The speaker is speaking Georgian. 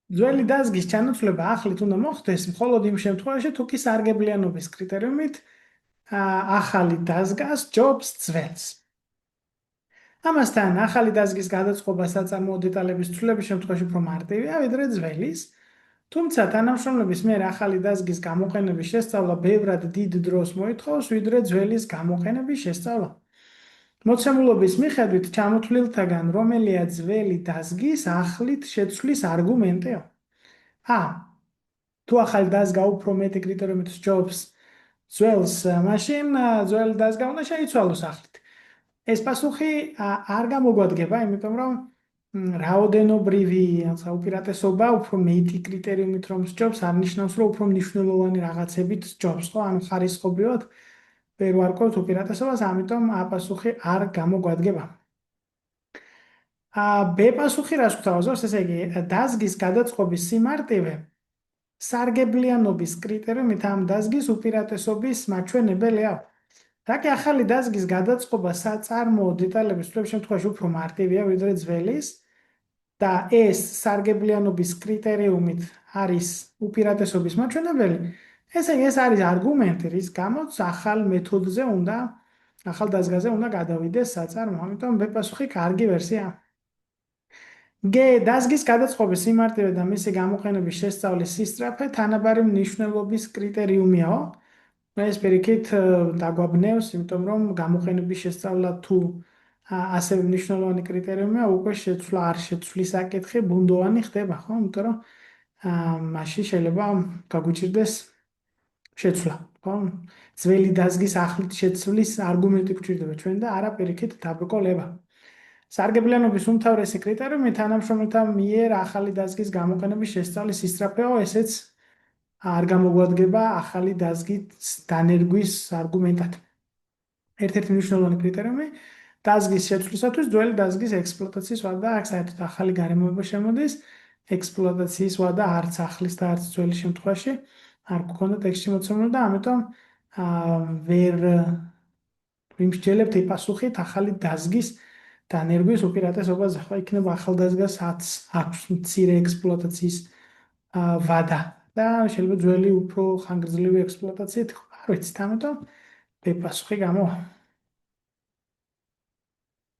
ძველი დაზგის ჩანაცვლება ახლით უნდა მოხდეს მხოლოდ იმ შემთხვევაში, თუ კი სარგებლიანობის კრიტერიუმით ახალი დაზგა სჯობს ძველს. ამასთან, ახალი დაზგის გადაწყობა საწარმოო დეტალების ცვლილების შემთხვევაში უფრო მარტივია, ვიდრე ძველის. თუმცა თანამშრომლების მიერ ახალი დაზგის გამოყენების შესწავლა ბევრად დიდ დროს მოითხოვს, ვიდრე ძველის გამოყენების შესწავლა. მოცემულობის მიხედვით ჩამოთვლილთაგან რომელია ძველი დაზგის ახლით შეცვლის არგუმენტია? თუ ახალი დაზგა უფრო მეტი კრიტერიუმით სჯობს ძველს, მაშინ ძველი დაზგა უნდა შეიცვალოს ახლით. ეს პასუხი არ გამოგვადგება, იმიტომ რომ რაოდენობრივი უპირატესობა უფრო მეტი კრიტერიუმით რომ სჯობს, არ ნიშნავს, რომ უფრო მნიშვნელოვანი რაღაცებით სჯობს, ხო? ანუ ხარისხობრივად ვერ ვარკვევთ უპირატესობას, ამიტომ პასუხი არ გამოგვადგება. ბ პასუხი რას გვთავაზობს, ესე იგი, დაზგის გადაწყობის სიმარტივე სარგებლიანობის კრიტერიუმით ამ დაზგის უპირატესობის მაჩვენებელია. რაკი ახალი დაზგის გადაწყობა საწარმოო დეტალების ცვლილების შემთხვევაში უფრო მარტივია, ვიდრე ძველის და ეს სარგებლიანობის კრიტერიუმით არის უპირატესობის მაჩვენებელი, ესე იგი, ეს არის არგუმენტი, რის გამოც ახალ მეთოდზე უნდა, ახალ დაზგაზე უნდა გადავიდეს საწარმო. ამიტომ ბ პასუხი კარგი ვერსია. გ დაზგის გადაწყობის სიმარტივე და მისი გამოყენების შესწავლის სისწრაფე თანაბარი მნიშვნელობის კრიტერიუმიაო. ეს პირიქით დაგვაბნევს, იმიტომ რომ გამოყენების შესწავლა თუ ასევე მნიშვნელოვანი კრიტერიუმია, უკვე შეცვლა არ შეცვლის საკითხი ბუნდოვანი ხდება, ხო? იმიტომ რომ მაშინ შეიძლება გაგვიჭირდეს შეცვლა, ხო? ძველი დაზგის ახლით შეცვლის არგუმენტი გვჭირდება ჩვენ და არა პირიქით დაბრკოლება. სარგებლიანობის უმთავრესი კრიტერიუმი თანამშრომელთა მიერ ახალი დაზგის გამოყენების შესწავლის სისწრაფეო, ესეც არ გამოგვადგება ახალი დაზგის დანერგვის არგუმენტად. ერთ-ერთი მნიშვნელოვანი კრიტერიუმი დაზგის შეცვლისათვის ძველი დაზგის ექსპლუატაციის ვადა, აქ საერთოდ ახალი გარემოება შემოდის, ექსპლუატაციის ვადა არც ახლის და არც ძველი შემთხვევაში არ გქონდა ტექსტში მოცემული და ამიტომ ვერ ვიმსჯელებთ ეს პასუხით ახალი დაზგის დანერგვის უპირატესობაზე. ხო, იქნება ახალ დაზგას აქვს მცირე ექსპლუატაციის ვადა და შეიძლება ძველი უფრო ხანგრძლივი ექსპლუატაციით, არ ვიცით, ამიტომ ბ პასუხი გამოვა.